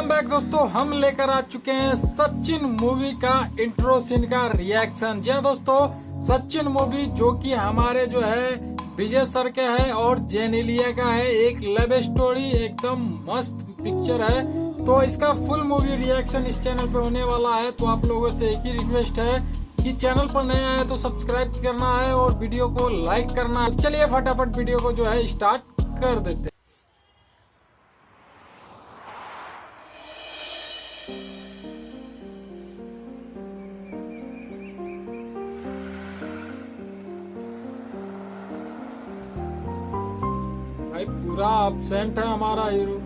Welcome back दोस्तों, हम लेकर आ चुके हैं सचिन मूवी का इंट्रो सीन का रिएक्शन। जी हाँ दोस्तों, सचिन मूवी जो कि हमारे जो है विजय सर के है और जेनेलिया का है। एक लव स्टोरी एकदम मस्त पिक्चर है। तो इसका फुल मूवी रिएक्शन इस चैनल पे होने वाला है। तो आप लोगों से एक ही रिक्वेस्ट है कि चैनल पर नए आए तो सब्सक्राइब करना है और वीडियो को लाइक करना है। चलिए फटाफट वीडियो को जो है स्टार्ट कर देते हैं। भाई पूरा absent है हमारा हीरो।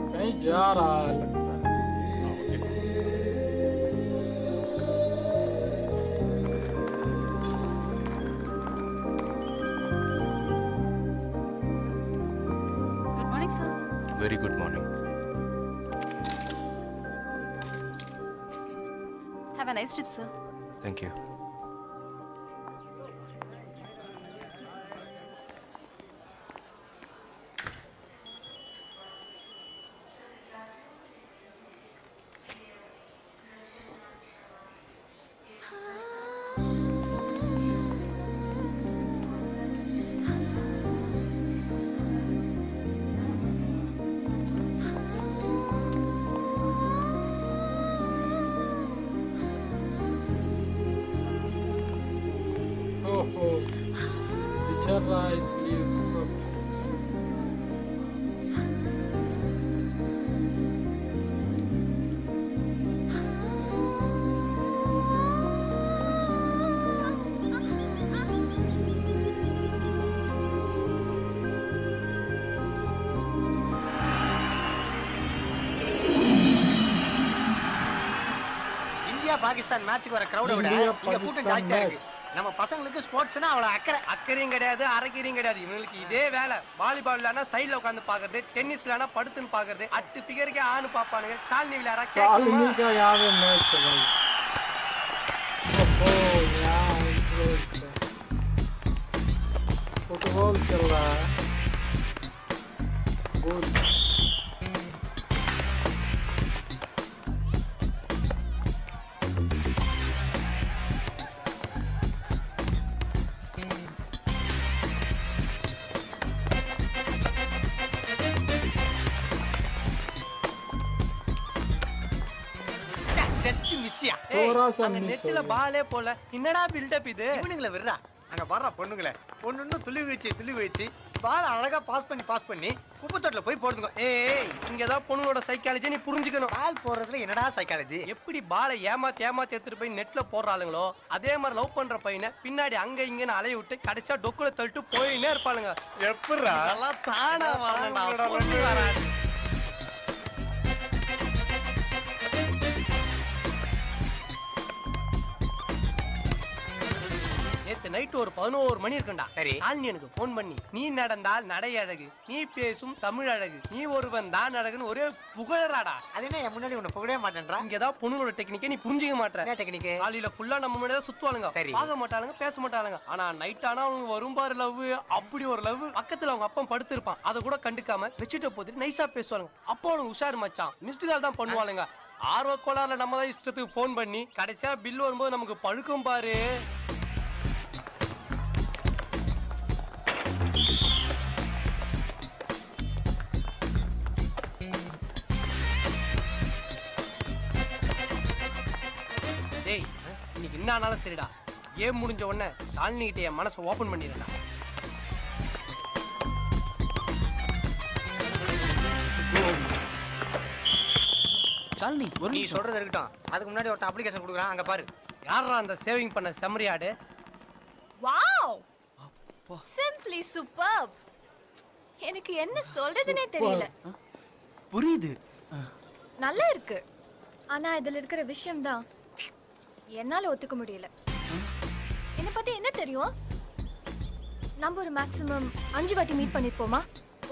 कहीं जा रहा है लगता है। Good morning, sir. Very good morning. Have a nice trip, sir. Thank you. ओहो, बिछड़ रहा है इसलिए उसको। இந்தியா பாகிஸ்தான் மேட்சுக்கு வர கிரௌட விட இந்தியா, இங்க கூட்டம் பாகிஸ்தான் ஜாஸ்தியா இருக்கு. match. நம்ம பசங்களுக்கு ஸ்போர்ட்ஸ்னா அவ்வளவு அக்கறையும் கிடையாது, அரைக்கீரையும் கிடையாது. இவங்களுக்கு இதே வேலை. வாலிபால் விளையாடா சைடுல உட்காந்து பாக்குறது, டென்னிஸ் விளையாடா படுத்துன்னு பாக்குறது, அட்டு ஃபிகருக்கே ஆணு பாப்பானுங்க. ஷாலினி விளையாடா शालिनी का यहाँ पे मैच है भाई। ओहो, यहाँ intro इसका। फुटबॉल चल रहा है। गुड। ஜஸ்ட் மிஸ்ஸியா. थोड़ा सा அங்க miss நெட்ல हो गया। பாலே போல. என்னடா பில்டப் இது? இவனுங்கள விடுறா. அங்க வர்ற பொண்ணுங்களே ஒன்னு துளி வச்சு பால் அழகா பாஸ் பண்ணி குப்பை தொட்டில போய் போடுங்க. ஏய், இங்க ஏதாவது பொண்ணுங்களோட சைக்காலஜி நீ புரிஞ்சுக்கணும். பால் போடுறதுல என்னடா சைக்காலஜி? எப்படி பாலை ஏமாத்தி எடுத்துட்டு போய் நெட்ல போடுறாளுங்களோ அதே மாதிரி லவ் பண்ற பையனை பின்னாடி அங்க இங்கன்னு அலைய விட்டு கடைசியா டொக்குல தள்ளிட்டு போயினே இருப்பாளுங்க. எப்படிடா அதெல்லாம் தானா வரணும். நேத்து நைட் ஒரு 11 மணி இருக்குண்டா. சரி, ஷாலினி எனக்கு போன் பண்ணி, நீ நடந்தால் நடை அழகு, நீ பேசும் தமிழ் அழகு, நீ ஒருவன் தான் அழகுன்னு ஒரே புகழறாடா. அது என்ன முன்னாடி உன்னை புகழவே மாட்டேன்றா? இங்க ஏதாவது பொண்ணுங்களோட டெக்னிக்கே நீ புரிஞ்சுக்க மாட்டேற. என்ன டெக்னிக்? காலையில ஃபுல்லா நம்ம முன்னாடி தான் சுத்துவாளுங்க. பார்க்க மாட்டாளுங்க, பேச மாட்டாளுங்க. ஆனா நைட் ஆனா அவங்க வரும் பாரு லவ், அப்படி ஒரு லவ். பக்கத்துல அவங்க அப்பா படுத்திருப்பான், அதை கூட கண்டுக்காம வச்சுட்டு போட்டு நைஸா பேசுவாளுங்க. அப்போ அவனுக்கு உஷார் மச்சான் மிஸ்டு கால் தான் பண்ணுவாளுங்க. ஆர்வ கோளாறுல நம்ம தான் இஷ்டத்துக்கு போன் பண்ணி கடைசியா பில் வரும்போது நமக்கு பழுக்கும் பாரு. டேய், இன்னைக்கு என்ன ஆனாலும் சரிடா, கேம் முடிஞ்ச உடனே ஷாலினி கிட்ட என் மனசை ஓபன் பண்ணிடுறா. ஷாலினி, ஒரு நீ நிமிஷம். சொல்றது இருக்கட்டும், அதுக்கு முன்னாடி ஒரு அப்ளிகேஷன் கொடுக்குறான், அங்க பாரு. யாரா அந்த சேவிங் பண்ண செம்மறியாடு? Wow! Simply superb. எனக்கு என்ன சொல்றதுனே தெரியல. புரியுது. நல்லா இருக்கு. ஆனா இதுல இருக்கிற விஷயம் தான் என்னால ஒத்துக்க முடியல. என்ன பத்தி என்ன தெரியும்? நம்ம ஒரு மேக்ஸிமம் 5 வாட்டி மீட் பண்ணிருப்போமா?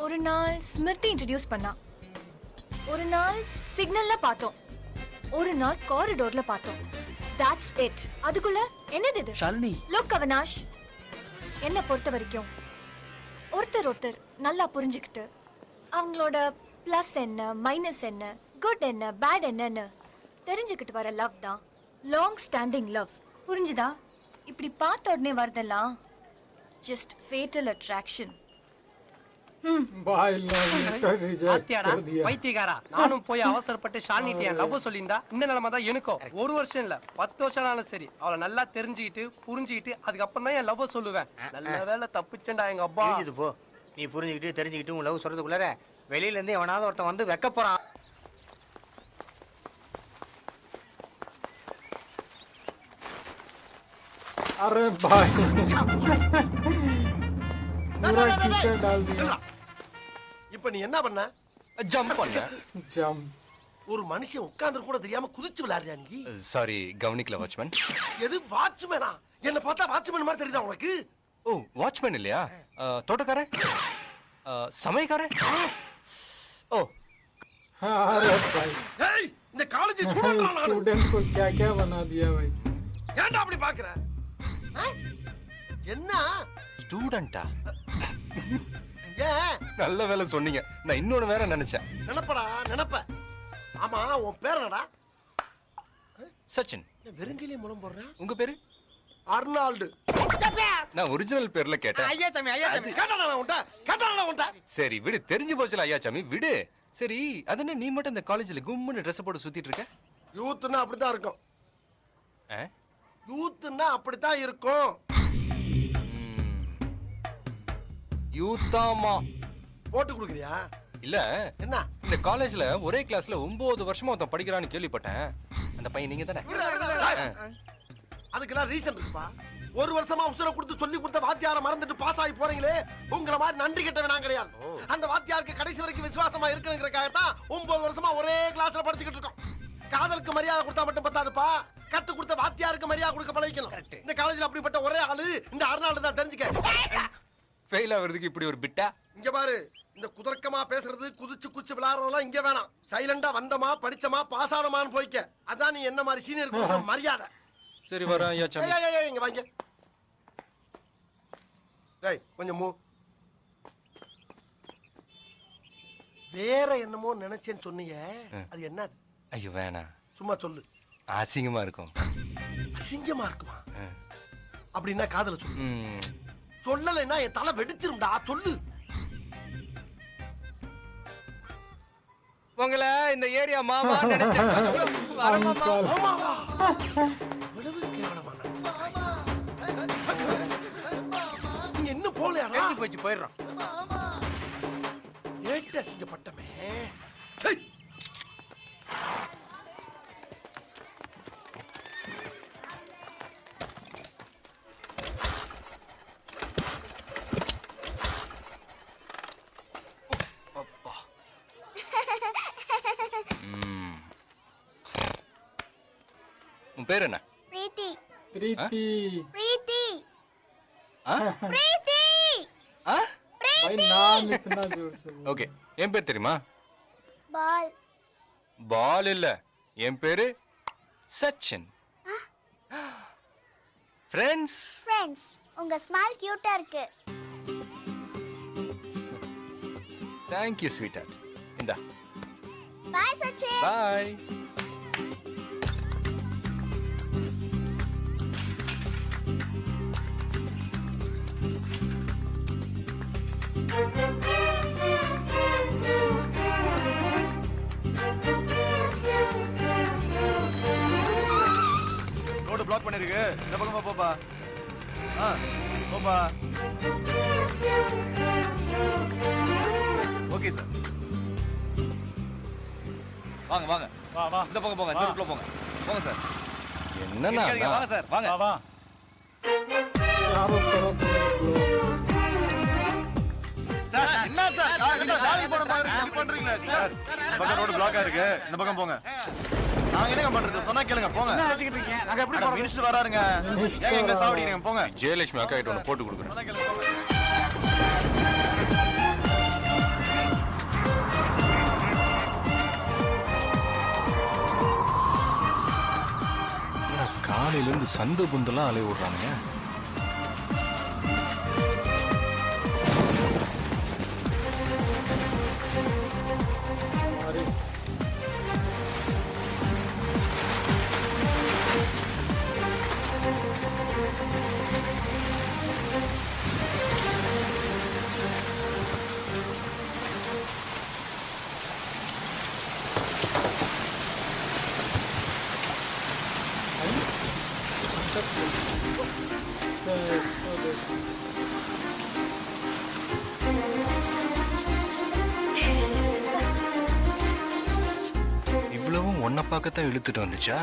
ஒரு நாள் ஸ்மிருதி இன்ட்ரடியூஸ் பண்ணா, ஒரு நாள் சிக்னல்ல பார்த்தோம், ஒரு நாள் காரிடோர்ல பார்த்தோம். That's it. அதுக்குள்ள என்னது இது? ஷாலினி. Look அவனாஷ், என்ன பொறுத்த வரைக்கும் ஒருத்தர் நல்லா புரிஞ்சுக்கிட்டு அவங்களோட பிளஸ் என்ன, மைனஸ் என்ன, குட் என்ன, பேட் என்னன்னு தெரிஞ்சுக்கிட்டு வர லவ் தான் லாங் ஸ்டாண்டிங் லவ். புரிஞ்சுதா? இப்படி பார்த்த உடனே வரதெல்லாம் ஜஸ்ட் ஃபேட்டல் அட்ராக்ஷன். भाई लव रिजेक्ट பாத்தியாடா कर दिया வைத்தியக்காரா, நானும் போய் அவசரப்பட்டு ஷாலினிட்ட என் லவ் சொல்லியிருந்தா இந்த நிலைமை தான் எனக்கும். 1 வருஷம் இல்ல 10 வருஷம் ஆனாலும் சரி அவளை நல்லா தெரிஞ்சுக்கிட்டு புரிஞ்சுக்கிட்டு அதுக்கப்புறம் தான் என் லவ் சொல்லுவேன். நல்ல வேலை தப்பிச்சேன்டா எங்க அப்பா. புரிஞ்சுது போ. நீ புரிஞ்சுக்கிட்டு தெரிஞ்சுக்கிட்டு உன் லவ் சொல்றதுக்குள்ளார வெளியில இருந்து எவனாவது ஒருத்தன் வந்து வைக்க போறான். अरे भाई पूरा कीचड़ डाल दिया. இப்ப நீ என்ன பண்ண? ஜம்ப் பண்ண. जम ஒரு மனுஷன் உட்கார்ந்து கூட தெரியாம குதிச்சு விளையாடுறியா நீ? சாரி, கவனிக்கல வாட்ச்மேன். எது வாட்ச்மேனா? என்ன பார்த்தா வாட்ச்மேன் மாதிரி தெரியுதா உனக்கு? ஓ, வாட்ச்மேன் இல்லையா? தோட்டக்காரன், சமையக்காரன். ஓ, अरे भाई ஏய், இந்த காலேஜ் ஸ்டூடெண்ட் நான். स्टूडेंट को क्या क्या बना दिया भाई. ஏன்டா அப்படி பாக்குற? என்ன? ஸ்டூடெண்டா? ஏன்? நல்ல வேலை சொன்னீங்க. நான் இன்னொன்னு வேற நினைச்சேன். நினைப்படா நினைப்ப. ஆமா, உன் பேர் என்னடா? சச்சின். வெறுங்கிலே முளம் போடுறா. உங்க பேரு? அர்னால்டு. நான் ஒரிஜினல் பேர்ல கேட்டேன். ஐயா சாமி, ஐயா சாமி. கேட்டாடா உன்ட்ட. சரி விடு, தெரிஞ்சு போச்சுல ஐயா சாமி, விடு. சரி, அது என்ன நீ மட்டும் இந்த காலேஜ்ல கும்முன்னு ட்ரெஸ் போட்டு சுத்திட்டு இருக்க? யூத்னா அப்படித்தான் இருக்கும். ஆ? யூத்னா அப்படித்தான் இருக்கும். யூத்தாமா போட்டு கொடுக்குறியா? இல்ல, என்ன? இந்த காலேஜ்ல ஒரே கிளாஸ்ல 9 வருஷமா ஒருத்தன் படிக்கிறான்னு கேள்விப்பட்டேன். அந்த பையன் நீங்க தானே? அதுக்கெல்லாம் ரீசன் இருக்குப்பா. 1 வருஷமா உசுர கொடுத்து சொல்லி கொடுத்த வாத்தியார மறந்துட்டு பாஸ் ஆகி போறீங்களே, உங்கள மாதிரி நன்றி கெட்டவன் நான் கிடையாது. அந்த வாத்தியாருக்கு கடைசி வரைக்கும் விசுவாசமா இருக்கணுங்கிறதுக்காக தான் 9 வருஷமா ஒரே கிளாஸ்ல படிச்சுக்கிட்டு இருக்கோம். காதலுக்கு மரியாதை கொடுத்தா மட்டும் பத்தாதுப்பா, கத்து கொடுத்த வாத்தியாருக்கு மரியாதை கொடுக்க பழகிக்கணும். இந்த காலேஜ்ல அப்படிப்பட்ட ஒரே ஆளு இந்த அர்னால்டு தான், தெரிஞ்சுக்க. ஃபெயில் ஆவறதுக்கு இப்படி ஒரு பிட்டா? இங்க பாரு, இந்த குதர்க்கமா பேசுறது, குதிச்சு குச்சி விளையாடுறதெல்லாம் இங்க வேணாம். சைலண்டா வந்தமா படிச்சமா பாஸ் ஆனமான்னு போய்க்க. அதான் நீ என்ன மாதிரி சீனியர் கொடுக்குற மரியாதை. சரி வரேன் ஐயா சாமி. ஏய், இங்க வாங்க. டேய், கொஞ்சம் மூ. வேற என்னமோ நினைச்சேன்னு சொன்னீங்க, அது என்னது? ஐயோ வேணாம், சும்மா சொல்லு. அசிங்கமா இருக்கும். அசிங்கமா இருக்குமா? அப்படின்னா காதல சொல்லு. ம். சொல்லலைன்னா என் தலை வெடிச்சிரும்டா, சொல்லு. உங்களை இந்த ஏரியா மாமா நினைச்சேன். வரேன் மாமா. ஆமாவா? இவ்வளவு கேவலமா நடந்துக்கிறாய். நீங்க இன்னும் போலையாடா? தெரிஞ்சு போச்சு, போயிடுறோம். ஏட்ட அசிங்கப்பட்டமே. சை. உன் பேர் என்ன? प्रीति प्रीति प्रीति ஆ? प्रीति ஆ? भाई नाम इतना जोर से बोल. ஓகே, என் பேர் தெரியுமா? बॉल பால் இல்ல, என் பேரு சச்சின். ஃப்ரெண்ட்ஸ். फ्रेंड्स உங்க ஸ்மைல் கியூட்டா இருக்கு. Thank you sweetheart. இந்தா. Bye Sachin. Bye. Road block பண்ணிருக்கு, இந்த பக்கமா போப்பா. போப்பா. ஓகே சார், வாங்க வாங்க, இந்த பக்கம் போங்க, இந்த ரூட்ல போங்க. போங்க சார். என்னன்னா வாங்க சார், வாங்க. चारों तरफ சார் என்ன சார் ஜாலி போற மாதிரி இப்படி பண்றீங்களா சார்? இந்த பக்கம் ரோடு பிளாக்கா இருக்கு, இந்த பக்கம் போங்க. நாங்க என்னங்க பண்றது சொன்னா கேளுங்க போங்க. நாங்க எப்படி போறோம்? மினிஸ்டர் வராருங்க. ஏங்க எங்க சாவடிக்கிறீங்க போங்க. ஜெயலட்சுமி அக்கா கிட்ட ஒன்று போட்டு கொடுக்குறேன். சொன்னா கேளுங்க போங்க. காலையில இருந்து சந்து புந்தெல்லாம் அலைய விடுறானுங்க. இவ்வளவும் ஒன்ன பார்க்கத்தான் இழுத்துட்டு வந்துச்சா?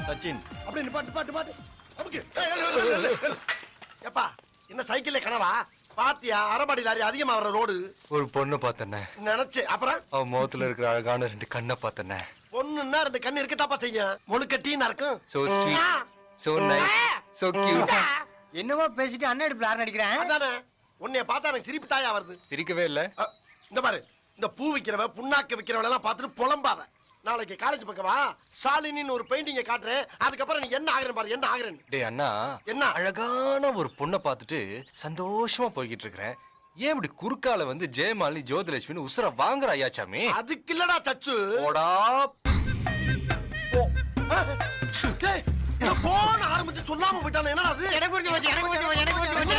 சச்சின் அப்படி பாட்டு எப்பா என்ன சைக்கிள்ல கனவா பாத்தியா? அரபாடி லாரி அதிகமா வர ரோடு. ஒரு பொண்ணு பார்த்தனே நினைச்சு அப்புறம் அவ முகத்துல இருக்கிற அழகான 2 கண்ணை பார்த்தனே. பொண்ணுன்னா 2 கண்ணு இருக்கத்தாப்பா செய்யும். முழுக்கட்டீனா இருக்கும். So sweet, so nice, so cute. என்னவோ பேசிட்டு அண்ணன் அடுப்புல ஆறு அடிக்கிறேன். அதானே உன்னைய பார்த்தா எனக்கு சிரிப்பு தாயா வருது. சிரிக்கவே இல்ல. இந்த பாரு, இந்த பூ விக்கிறவ புண்ணாக்க விக்கிறவள எல்லாம் பார்த்துட்டு புலம்பாத. நாளைக்கு காலேஜ் பக்கம் வா, ஷாலினின்னு ஒரு பெயிண்டிங்க காட்டுறேன். அதுக்கப்புறம் நீ என்ன ஆகுறேன் பாரு, என்ன ஆகுறேன்னு. டேய் அண்ணா, என்ன அழகான ஒரு பொண்ணை பார்த்துட்டு சந்தோஷமா போய்கிட்டு இருக்கிறேன். ஏன் இப்படி குறுக்கால வந்து ஜெயமாலினி ஜோதிலட்சுமின்னு உசுர வாங்குற ஐயாச்சாமி? அதுக்கு இல்லடா சச்சு. போடா போன ஆரம்பிச்சு சொல்லாம போயிட்டானே. என்னடா அது? எனக்கு புரிஞ்சு போச்சு, எனக்கு புரிஞ்சு போச்சு, எனக்கு புரிஞ்சு போச்சு,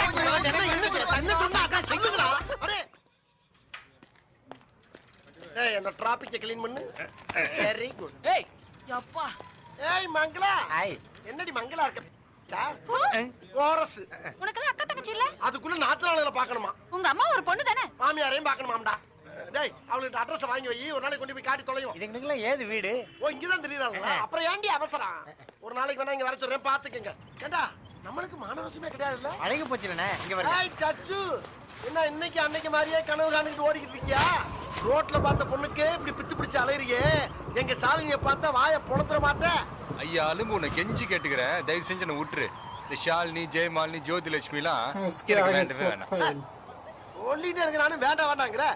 எனக்கு புரிஞ்சு போச்சு. என்ன சொன்னா அக்கா சொல்லுங்களா? அடே ஏய், அந்த டிராபிக்க க்ளீன் பண்ணு. Very good. ஏய் அப்பா. ஏய் மங்களா. ஹாய். என்னடி மங்களா இருக்க? கோரஸ். உனக்கெல்லாம் அக்கா தங்கச்சி இல்ல? அதுக்குள்ள நாத்தனாளை பார்க்கணுமா? உங்க அம்மா ஒரு பொண்ணு தானே? மாமியாரையும் பார்க்கணுமாம்டா. டேய், அவளுக்கு அட்ரஸ் வாங்கி வை, ஒரு நாளைக்கு கொண்டு போய் காட்டி தொலையும். இதுங்களுக்குலாம் ஏது வீடு? ஓ, இங்கதான் தெரியுறாங்களா? அப்புறம் ஏன்டி அவசரம்? ஒரு நாளைக்கு வேணா இங்க வர சொல்றேன், பாத்துக்கங்க. ஏண்டா, நம்மளுக்கு மானவசியமே கிடையாதுல்ல? அழகு போச்சுலண்ணே. இங்க வர. ஏய் சச்சு, என்ன இன்னைக்கு அன்னைக்கு மாதிரியே கனவு காணிட்டு ஓடிக்கிட்டு இருக்கியா? ரோட்ல பார்த்த பொண்ணுக்கு இப்படி பித்து பிடிச்சு அலையறியே. எங்க சாலினிய பார்த்தா வாய பொளத்துற மாட்டேன். ஐயா அலும்பு உன்னை கெஞ்சி கேட்டுக்கிறேன், தயவு செஞ்சு என்ன விட்டுரு. இந்த ஷாலினி ஜெயமாலினி ஜோதிலட்சுமி எல்லாம் எனக்கு வேண்டவே வேணாம். சொல்லிட்டே இருக்க, நானும் வேண்டாம் வேண்டாங்கிற.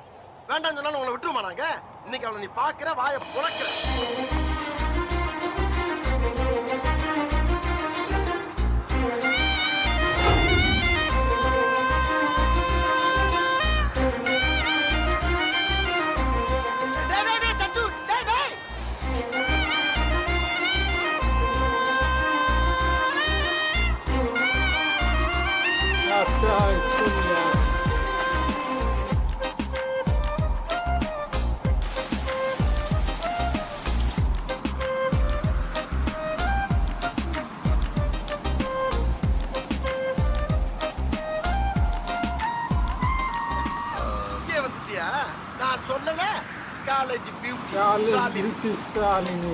வேண்டாம் சொன்னாலும் உங்களை விட்டுருமா நாங்க? இன்னைக்கு அவளை நீ பாக்குற, வாய புழக்கிற. நான் சொல்லல, காலேஜ் பியூட்டி ஷாலினி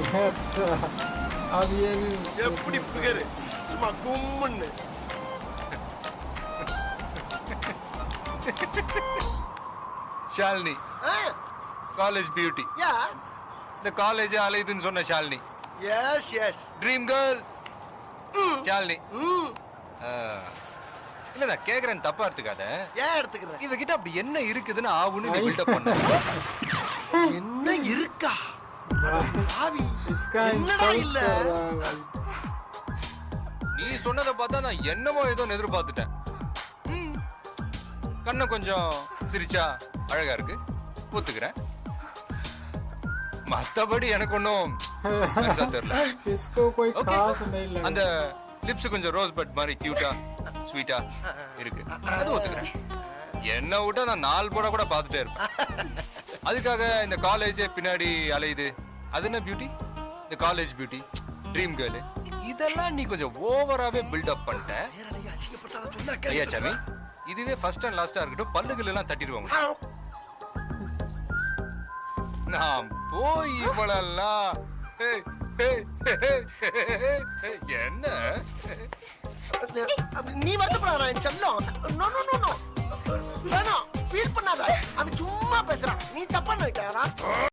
எப்படி பிகரு சும்மா கும்முன்னு. ஷாலினி காலேஜ் பியூட்டி யா இந்த காலேஜ் அலையுதுன்னு சொன்ன Shalini yes yes dream girl Shalini இல்ல நான் கேக்குறேன் தப்பா எடுத்துக்காத ஏன் எடுத்துக்கிறேன் இவகிட்ட அப்படி என்ன இருக்குதுன்னு ஆவுன்னு நீ பில்டப் பண்ண என்ன இருக்கா பாவி इसका என்னடா इंसल्ट இல்ல कर रहा है भाई। நீ சொன்னதை பார்த்தா நான் என்னமோ ஏதோ எதிர்பார்த்துட்டேன் கண்ணை கொஞ்சம் சிரிச்சா அழகா இருக்கு ஒத்துக்கிறேன் மத்தபடி எனக்கு ஒன்றும் தெரியல इसको कोई Okay. खास नहीं लगा அந்த லிப்ஸ் கொஞ்சம் ரோஸ் பட் மாதிரி கியூட்டா ஸ்வீட்டா இருக்கு அது ஒத்துக்கிறேன் என்ன விட்டா நான் 4 படம் கூட பார்த்துட்டே இருப்பேன் அதுக்காக இந்த காலேஜே பின்னாடி அலையுது அது என்ன பியூட்டி இந்த காலேஜ் பியூட்டி ட்ரீம் கேர்ள் இதெல்லாம் நீ கொஞ்சம் ஓவராவே பில்டப் பண்ணிட்ட நேரலையா அசிங்கப்பட்டத சொன்னா ஐயா கேளு சாமி இதுவே ஃபர்ஸ்ட் அண்ட் லாஸ்டா இருக்கட்டும் பல்லுகள் எல்லாம் தட்டிடுவாங்க நான் போய் இவ்வளெல்லாம் ஏய், ஏய், ஏய், ஏய், ஏய், என்ன நீ வருத்தப்படாத என் செல்லம் நோ நோ நோ நோ வேணாம் ஃபீல் பண்ணாத அவன் சும்மா பேசுறான் நீ தப்பா நினைக்காதடா